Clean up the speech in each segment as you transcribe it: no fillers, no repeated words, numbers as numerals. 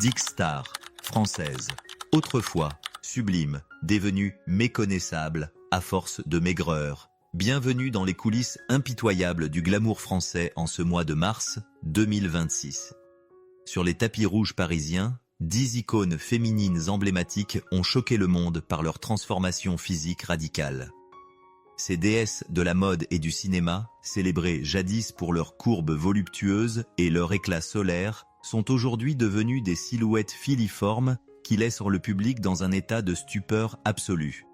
Dick Star, française. Autrefois, sublime, devenue méconnaissable, à force de maigreur. Bienvenue dans les coulisses impitoyables du glamour français en ce mois de mars 2026. Sur les tapis rouges parisiens, 10 icônes féminines emblématiques ont choqué le monde par leur transformation physique radicale. Ces déesses de la mode et du cinéma, célébrées jadis pour leurs courbes voluptueuses et leur éclat solaire, sont aujourd'hui devenues des silhouettes filiformes qui laissent le public dans un état de stupeur absolue.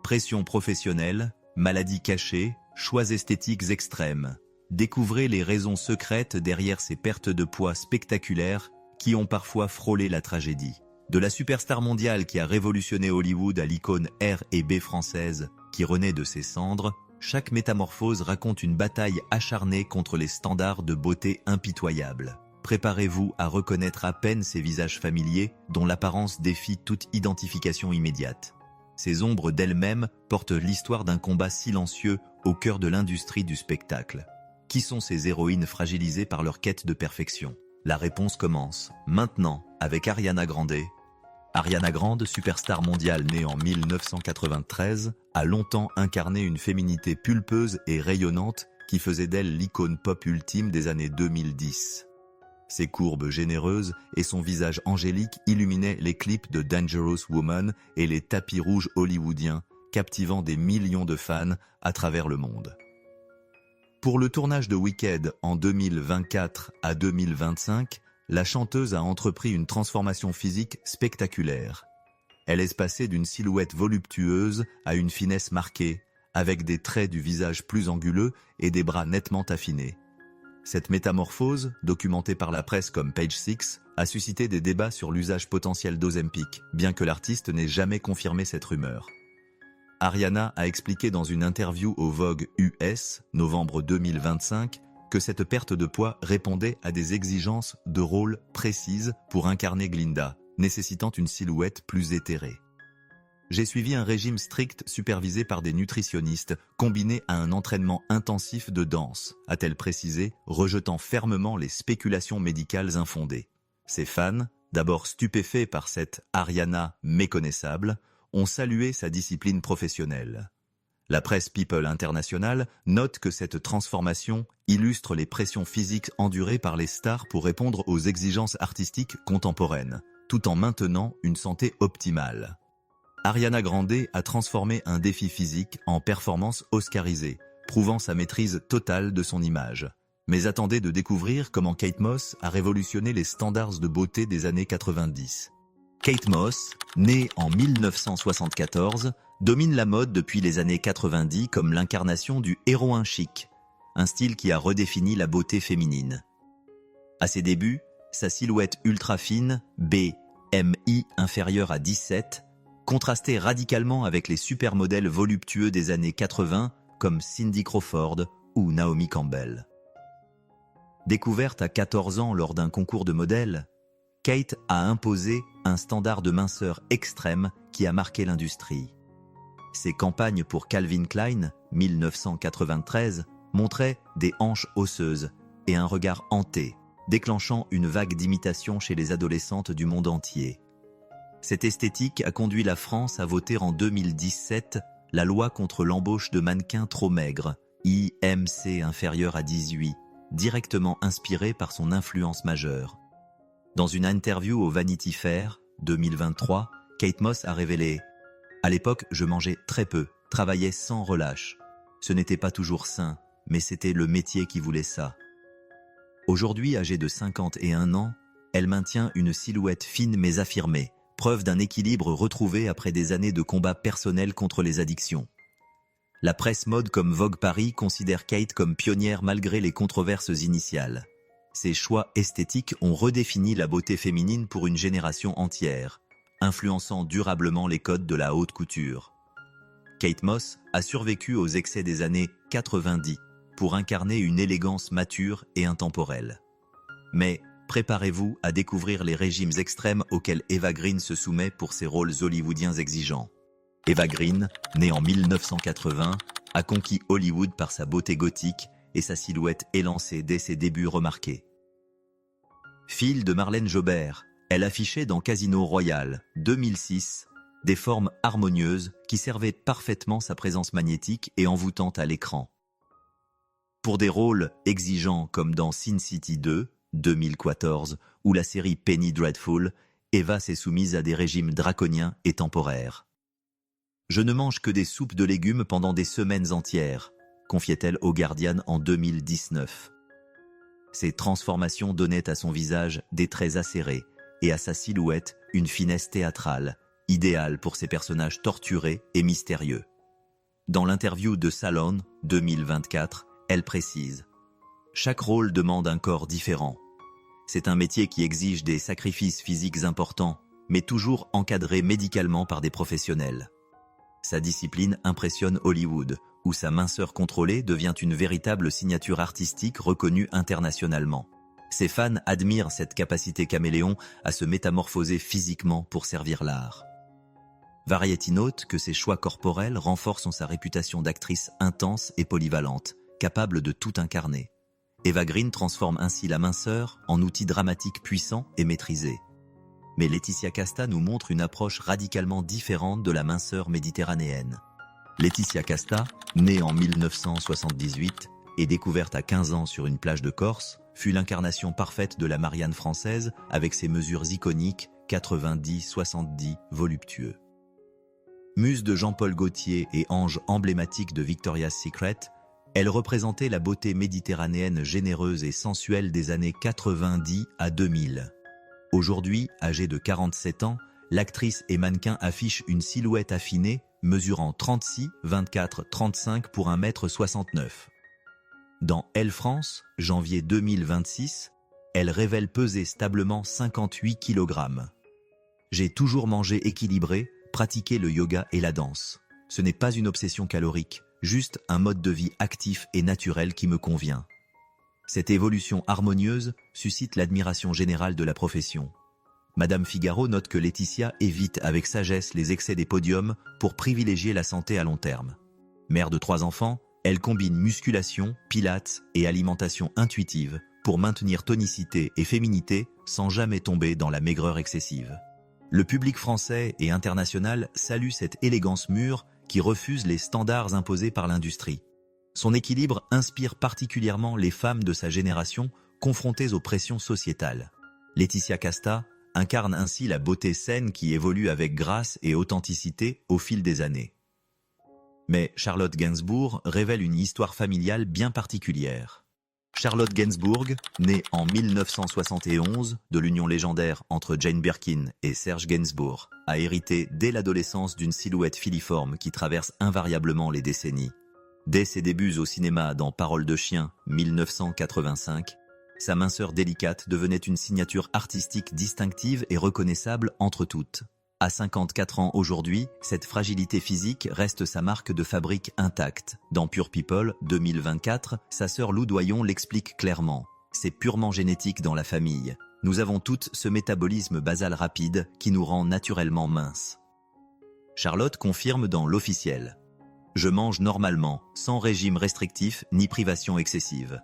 Pression professionnelle, maladies cachées, choix esthétiques extrêmes. Découvrez les raisons secrètes derrière ces pertes de poids spectaculaires qui ont parfois frôlé la tragédie. De la superstar mondiale qui a révolutionné Hollywood à l'icône R et B française qui renaît de ses cendres, chaque métamorphose raconte une bataille acharnée contre les standards de beauté impitoyables. Préparez-vous à reconnaître à peine ces visages familiers dont l'apparence défie toute identification immédiate. Ces ombres d'elles-mêmes portent l'histoire d'un combat silencieux au cœur de l'industrie du spectacle. Qui sont ces héroïnes fragilisées par leur quête de perfection? La réponse commence maintenant avec Ariana Grande. Ariana Grande, superstar mondiale née en 1993, a longtemps incarné une féminité pulpeuse et rayonnante qui faisait d'elle l'icône pop ultime des années 2010. Ses courbes généreuses et son visage angélique illuminaient les clips de Dangerous Woman et les tapis rouges hollywoodiens, captivant des millions de fans à travers le monde. Pour le tournage de Wicked en 2024 à 2025, la chanteuse a entrepris une transformation physique spectaculaire. Elle est passée d'une silhouette voluptueuse à une finesse marquée, avec des traits du visage plus anguleux et des bras nettement affinés. Cette métamorphose, documentée par la presse comme Page Six, a suscité des débats sur l'usage potentiel d'Ozempic, bien que l'artiste n'ait jamais confirmé cette rumeur. Ariana a expliqué dans une interview au Vogue US, novembre 2025, que cette perte de poids répondait à des exigences de rôle précises pour incarner Glinda, nécessitant une silhouette plus éthérée. J'ai suivi un régime strict supervisé par des nutritionnistes, combiné à un entraînement intensif de danse, a-t-elle précisé, rejetant fermement les spéculations médicales infondées. Ses fans, d'abord stupéfaits par cette Ariana méconnaissable, ont salué sa discipline professionnelle. La presse People International note que cette transformation illustre les pressions physiques endurées par les stars pour répondre aux exigences artistiques contemporaines, tout en maintenant une santé optimale. Ariana Grande a transformé un défi physique en performance oscarisée, prouvant sa maîtrise totale de son image. Mais attendez de découvrir comment Kate Moss a révolutionné les standards de beauté des années 90. Kate Moss, née en 1974, domine la mode depuis les années 90 comme l'incarnation du héroïn chic, un style qui a redéfini la beauté féminine. À ses débuts, sa silhouette ultra fine, BMI inférieure à 17, contrastait radicalement avec les supermodèles voluptueux des années 80 comme Cindy Crawford ou Naomi Campbell. Découverte à 14 ans lors d'un concours de modèles, Kate a imposé un standard de minceur extrême qui a marqué l'industrie. Ses campagnes pour Calvin Klein, 1993, montraient des hanches osseuses et un regard hanté, déclenchant une vague d'imitation chez les adolescentes du monde entier. Cette esthétique a conduit la France à voter en 2017 la loi contre l'embauche de mannequins trop maigres, IMC inférieur à 18, directement inspirée par son influence majeure. Dans une interview au Vanity Fair 2023, Kate Moss a révélé « À l'époque, je mangeais très peu, travaillais sans relâche. Ce n'était pas toujours sain, mais c'était le métier qui voulait ça. » Aujourd'hui, âgée de 51 ans, elle maintient une silhouette fine mais affirmée, preuve d'un équilibre retrouvé après des années de combats personnels contre les addictions. La presse mode comme Vogue Paris considère Kate comme pionnière malgré les controverses initiales. Ses choix esthétiques ont redéfini la beauté féminine pour une génération entière, influençant durablement les codes de la haute couture. Kate Moss a survécu aux excès des années 90 pour incarner une élégance mature et intemporelle. Mais préparez-vous à découvrir les régimes extrêmes auxquels Eva Green se soumet pour ses rôles hollywoodiens exigeants. Eva Green, née en 1980, a conquis Hollywood par sa beauté gothique et sa silhouette élancée dès ses débuts remarqués. Fille de Marlène Jobert, Elle affichait dans Casino Royale, 2006, des formes harmonieuses qui servaient parfaitement sa présence magnétique et envoûtante à l'écran. Pour des rôles exigeants comme dans Sin City 2, 2014, ou la série Penny Dreadful, Eva s'est soumise à des régimes draconiens et temporaires. « Je ne mange que des soupes de légumes pendant des semaines entières », confiait-elle au Guardian en 2019. Ces transformations donnaient à son visage des traits acérés et à sa silhouette une finesse théâtrale, idéale pour ces personnages torturés et mystérieux. Dans l'interview de Salon 2024, elle précise « Chaque rôle demande un corps différent. C'est un métier qui exige des sacrifices physiques importants, mais toujours encadré médicalement par des professionnels. Sa discipline impressionne Hollywood, où sa minceur contrôlée devient une véritable signature artistique reconnue internationalement. Ses fans admirent cette capacité caméléon à se métamorphoser physiquement pour servir l'art. Variety note que ses choix corporels renforcent sa réputation d'actrice intense et polyvalente, capable de tout incarner. Eva Green transforme ainsi la minceur en outil dramatique puissant et maîtrisé. Mais Laetitia Casta nous montre une approche radicalement différente de la minceur méditerranéenne. Laetitia Casta, née en 1978 et découverte à 15 ans sur une plage de Corse, fut l'incarnation parfaite de la Marianne française avec ses mesures iconiques 90-70 voluptueux. Muse de Jean-Paul Gaultier et ange emblématique de Victoria's Secret, elle représentait la beauté méditerranéenne généreuse et sensuelle des années 90 à 2000. Aujourd'hui, âgée de 47 ans, l'actrice et mannequin affiche une silhouette affinée mesurant 36, 24, 35 pour 1,69 m. Dans Elle France, janvier 2026, elle révèle peser stablement 58 kg. J'ai toujours mangé équilibré, pratiqué le yoga et la danse. Ce n'est pas une obsession calorique, juste un mode de vie actif et naturel qui me convient. Cette évolution harmonieuse suscite l'admiration générale de la profession. Madame Figaro note que Laetitia évite avec sagesse les excès des podiums pour privilégier la santé à long terme. Mère de 3 enfants, elle combine musculation, pilates et alimentation intuitive pour maintenir tonicité et féminité sans jamais tomber dans la maigreur excessive. Le public français et international salue cette élégance mûre qui refuse les standards imposés par l'industrie. Son équilibre inspire particulièrement les femmes de sa génération confrontées aux pressions sociétales. Laetitia Casta incarne ainsi la beauté saine qui évolue avec grâce et authenticité au fil des années. Mais Charlotte Gainsbourg révèle une histoire familiale bien particulière. Charlotte Gainsbourg, née en 1971 de l'union légendaire entre Jane Birkin et Serge Gainsbourg, a hérité dès l'adolescence d'une silhouette filiforme qui traverse invariablement les décennies. Dès ses débuts au cinéma dans Parole de chien, 1985, sa minceur délicate devenait une signature artistique distinctive et reconnaissable entre toutes. À 54 ans aujourd'hui, cette fragilité physique reste sa marque de fabrique intacte. Dans Pure People 2024, sa sœur Lou Doyon l'explique clairement. C'est purement génétique dans la famille. Nous avons toutes ce métabolisme basal rapide qui nous rend naturellement minces. Charlotte confirme dans L'Officiel. Je mange normalement, sans régime restrictif ni privation excessive.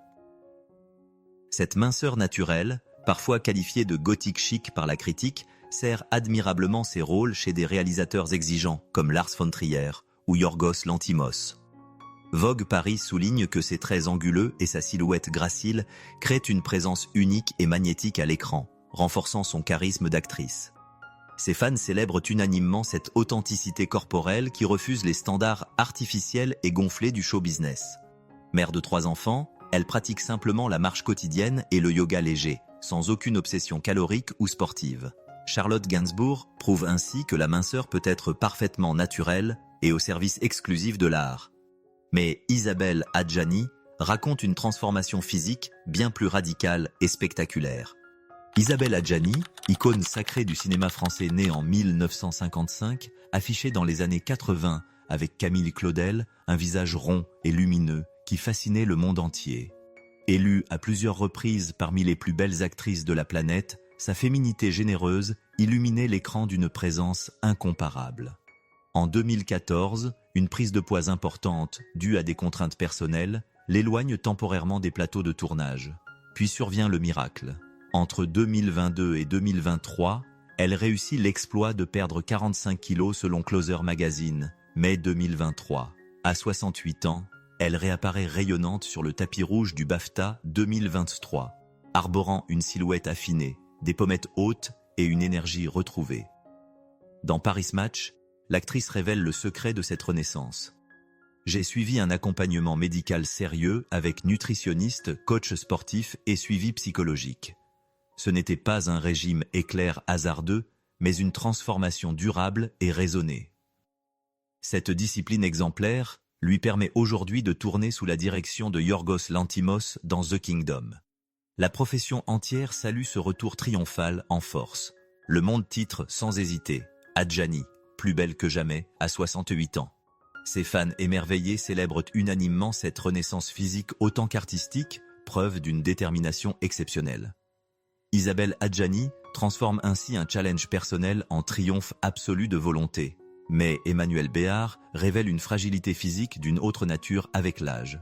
Cette minceur naturelle, parfois qualifiée de gothique chic par la critique, sert admirablement ses rôles chez des réalisateurs exigeants comme Lars von Trier ou Yorgos Lanthimos. Vogue Paris souligne que ses traits anguleux et sa silhouette gracile créent une présence unique et magnétique à l'écran, renforçant son charisme d'actrice. Ses fans célèbrent unanimement cette authenticité corporelle qui refuse les standards artificiels et gonflés du show business. Mère de 3 enfants, elle pratique simplement la marche quotidienne et le yoga léger, sans aucune obsession calorique ou sportive. Charlotte Gainsbourg prouve ainsi que la minceur peut être parfaitement naturelle et au service exclusif de l'art. Mais Isabelle Adjani raconte une transformation physique bien plus radicale et spectaculaire. Isabelle Adjani, icône sacrée du cinéma français née en 1955, affichait dans les années 80 avec Camille Claudel un visage rond et lumineux qui fascinait le monde entier. Élue à plusieurs reprises parmi les plus belles actrices de la planète, sa féminité généreuse illuminait l'écran d'une présence incomparable. En 2014, une prise de poids importante, due à des contraintes personnelles, l'éloigne temporairement des plateaux de tournage. Puis survient le miracle. Entre 2022 et 2023, elle réussit l'exploit de perdre 45 kilos selon Closer Magazine, mai 2023. À 68 ans, elle réapparaît rayonnante sur le tapis rouge du BAFTA 2023, arborant une silhouette affinée, des pommettes hautes et une énergie retrouvée. Dans Paris Match, l'actrice révèle le secret de cette renaissance. J'ai suivi un accompagnement médical sérieux avec nutritionniste, coach sportif et suivi psychologique. Ce n'était pas un régime éclair hasardeux, mais une transformation durable et raisonnée. Cette discipline exemplaire lui permet aujourd'hui de tourner sous la direction de Yorgos Lanthimos dans The Kingdom. La profession entière salue ce retour triomphal en force. Le Monde titre sans hésiter « Adjani, plus belle que jamais, à 68 ans ». Ses fans émerveillés célèbrent unanimement cette renaissance physique autant qu'artistique, preuve d'une détermination exceptionnelle. Isabelle Adjani transforme ainsi un challenge personnel en triomphe absolu de volonté. Mais Emmanuel Béard révèle une fragilité physique d'une autre nature avec l'âge.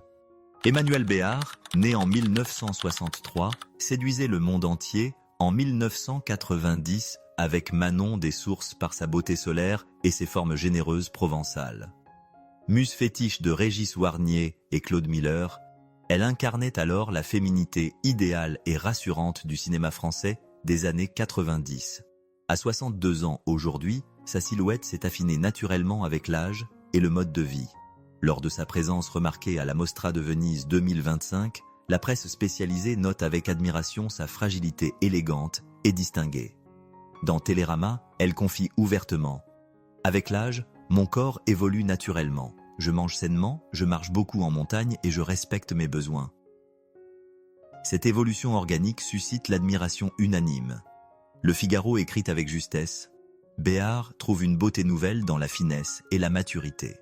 Emmanuel Béard, né en 1963, séduisait le monde entier en 1990 avec Manon des Sources par sa beauté solaire et ses formes généreuses provençales. Muse fétiche de Régis Warnier et Claude Miller, elle incarnait alors la féminité idéale et rassurante du cinéma français des années 90. À 62 ans aujourd'hui, sa silhouette s'est affinée naturellement avec l'âge et le mode de vie. Lors de sa présence remarquée à la Mostra de Venise 2025, la presse spécialisée note avec admiration sa fragilité élégante et distinguée. Dans Télérama, elle confie ouvertement « Avec l'âge, mon corps évolue naturellement. Je mange sainement, je marche beaucoup en montagne et je respecte mes besoins. » Cette évolution organique suscite l'admiration unanime. Le Figaro écrit avec justesse « Béard trouve une beauté nouvelle dans la finesse et la maturité. »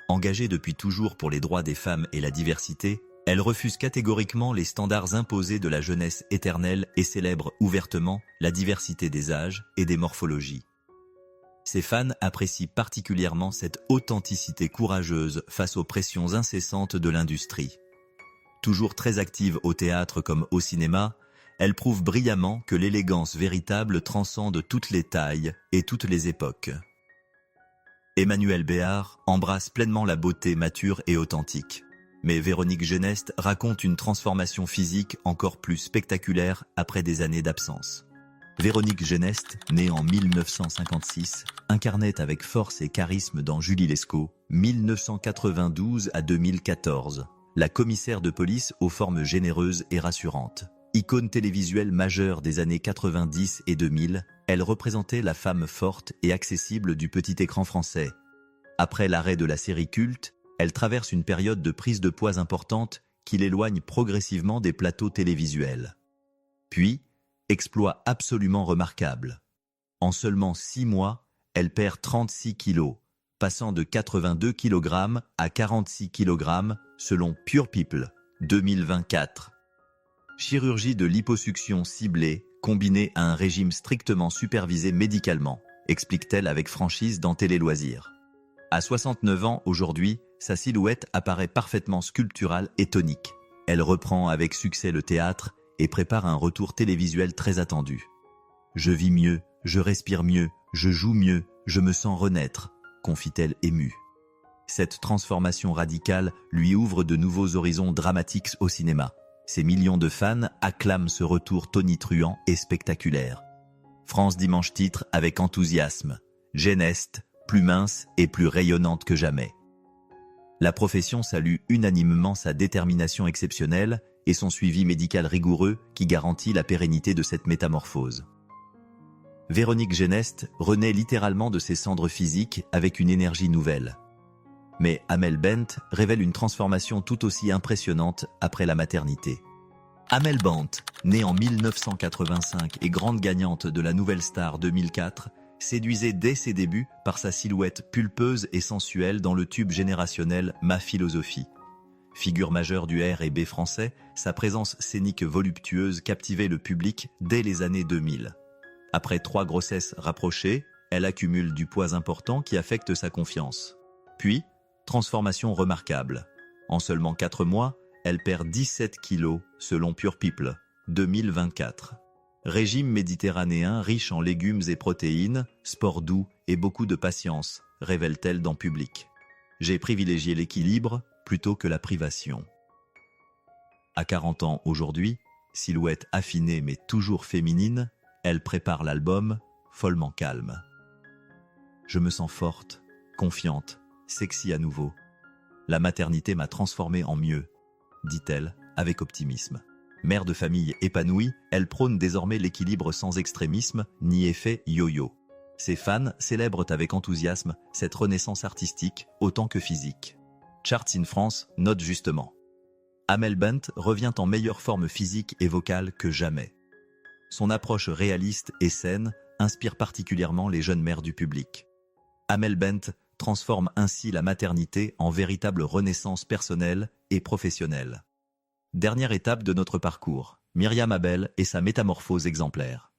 Engagée depuis toujours pour les droits des femmes et la diversité, elle refuse catégoriquement les standards imposés de la jeunesse éternelle et célèbre ouvertement la diversité des âges et des morphologies. Ses fans apprécient particulièrement cette authenticité courageuse face aux pressions incessantes de l'industrie. Toujours très active au théâtre comme au cinéma, elle prouve brillamment que l'élégance véritable transcende toutes les tailles et toutes les époques. Emmanuel Béard embrasse pleinement la beauté mature et authentique. Mais Véronique Geneste raconte une transformation physique encore plus spectaculaire après des années d'absence. Véronique Geneste, née en 1956, incarnait avec force et charisme dans Julie Lescaut, 1992 à 2014, la commissaire de police aux formes généreuses et rassurantes. Icône télévisuelle majeure des années 90 et 2000, elle représentait la femme forte et accessible du petit écran français. Après l'arrêt de la série culte, elle traverse une période de prise de poids importante qui l'éloigne progressivement des plateaux télévisuels. Puis, exploit absolument remarquable. En seulement 6 mois, elle perd 36 kilos, passant de 82 kg à 46 kg selon Pure People 2024. Chirurgie de liposuction ciblée, combinée à un régime strictement supervisé médicalement, explique-t-elle avec franchise dans Télé Loisirs. À 69 ans aujourd'hui, sa silhouette apparaît parfaitement sculpturale et tonique. Elle reprend avec succès le théâtre et prépare un retour télévisuel très attendu. « Je vis mieux, je respire mieux, je joue mieux, je me sens renaître », confie-t-elle émue. Cette transformation radicale lui ouvre de nouveaux horizons dramatiques au cinéma. Ses millions de fans acclament ce retour tonitruant et spectaculaire. France Dimanche titre avec enthousiasme « Geneste, plus mince et plus rayonnante que jamais ». La profession salue unanimement sa détermination exceptionnelle et son suivi médical rigoureux qui garantit la pérennité de cette métamorphose. Véronique Geneste renaît littéralement de ses cendres physiques avec une énergie nouvelle. Mais Amel Bent révèle une transformation tout aussi impressionnante après la maternité. Amel Bent, née en 1985 et grande gagnante de la Nouvelle Star 2004, séduisait dès ses débuts par sa silhouette pulpeuse et sensuelle dans le tube générationnel Ma Philosophie. Figure majeure du R&B français, sa présence scénique voluptueuse captivait le public dès les années 2000. Après 3 grossesses rapprochées, elle accumule du poids important qui affecte sa confiance. Puis, transformation remarquable. En seulement 4 mois, elle perd 17 kilos selon Pure People. 2024. Régime méditerranéen riche en légumes et protéines, sport doux et beaucoup de patience, révèle-t-elle dans Public. J'ai privilégié l'équilibre plutôt que la privation. À 40 ans aujourd'hui, silhouette affinée mais toujours féminine, elle prépare l'album Follement calme. Je me sens forte, confiante, sexy à nouveau. La maternité m'a transformée en mieux, dit-elle avec optimisme. Mère de famille épanouie, elle prône désormais l'équilibre sans extrémisme ni effet yo-yo. Ses fans célèbrent avec enthousiasme cette renaissance artistique autant que physique. Charts in France note justement. Amel Bent revient en meilleure forme physique et vocale que jamais. Son approche réaliste et saine inspire particulièrement les jeunes mères du public. Amel Bent transforme ainsi la maternité en véritable renaissance personnelle et professionnelle. Dernière étape de notre parcours, Myriam Abel et sa métamorphose exemplaire.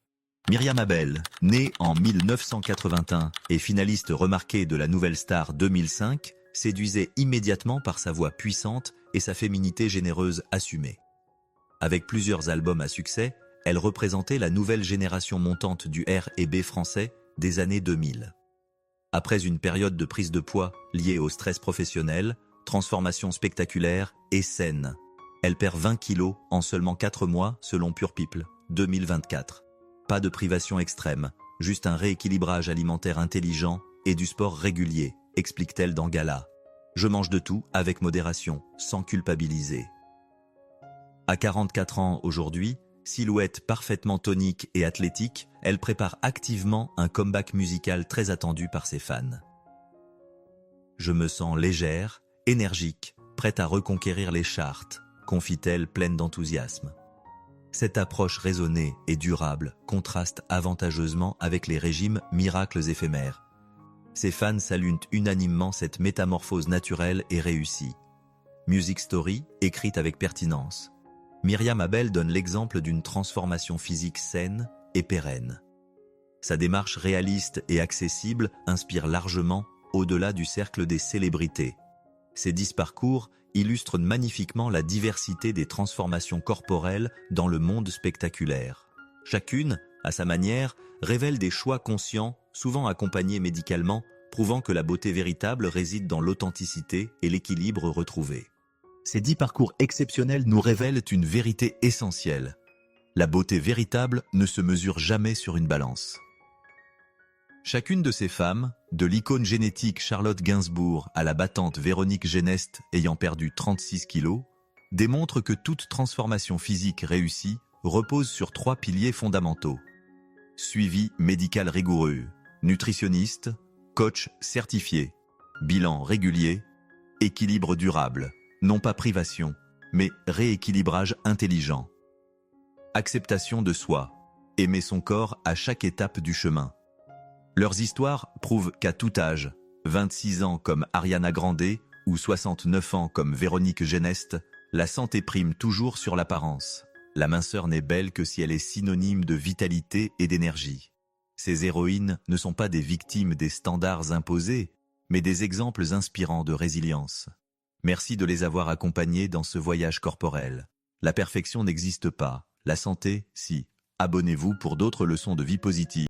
Myriam Abel, née en 1981 et finaliste remarquée de la Nouvelle Star 2005, séduisait immédiatement par sa voix puissante et sa féminité généreuse assumée. Avec plusieurs albums à succès, elle représentait la nouvelle génération montante du R&B français des années 2000. Après une période de prise de poids liée au stress professionnel, transformation spectaculaire et saine, elle perd 20 kilos en seulement 4 mois selon Pure People 2024. Pas de privation extrême, juste un rééquilibrage alimentaire intelligent et du sport régulier, explique-t-elle dans Gala. Je mange de tout avec modération, sans culpabiliser. À 44 ans aujourd'hui, silhouette parfaitement tonique et athlétique, elle prépare activement un comeback musical très attendu par ses fans. Je me sens légère, énergique, prête à reconquérir les charts, confie-t-elle pleine d'enthousiasme. Cette approche raisonnée et durable contraste avantageusement avec les régimes miracles éphémères. Ses fans saluent unanimement cette métamorphose naturelle et réussie. Music Story, écrite avec pertinence. Myriam Abel donne l'exemple d'une transformation physique saine et pérenne. Sa démarche réaliste et accessible inspire largement au-delà du cercle des célébrités. Ses 10 parcours illustrent magnifiquement la diversité des transformations corporelles dans le monde spectaculaire. Chacune, à sa manière, révèle des choix conscients, souvent accompagnés médicalement, prouvant que la beauté véritable réside dans l'authenticité et l'équilibre retrouvé. Ces 10 parcours exceptionnels nous révèlent une vérité essentielle. La beauté véritable ne se mesure jamais sur une balance. Chacune de ces femmes, de l'icône génétique Charlotte Gainsbourg à la battante Véronique Geneste ayant perdu 36 kilos, démontre que toute transformation physique réussie repose sur 3 piliers fondamentaux. Suivi médical rigoureux, nutritionniste, coach certifié, bilan régulier, équilibre durable, non pas privation, mais rééquilibrage intelligent. Acceptation de soi, aimer son corps à chaque étape du chemin. Leurs histoires prouvent qu'à tout âge, 26 ans comme Ariana Grande ou 69 ans comme Véronique Geneste, la santé prime toujours sur l'apparence. La minceur n'est belle que si elle est synonyme de vitalité et d'énergie. Ces héroïnes ne sont pas des victimes des standards imposés, mais des exemples inspirants de résilience. Merci de les avoir accompagnées dans ce voyage corporel. La perfection n'existe pas, la santé, si. Abonnez-vous pour d'autres leçons de vie positive.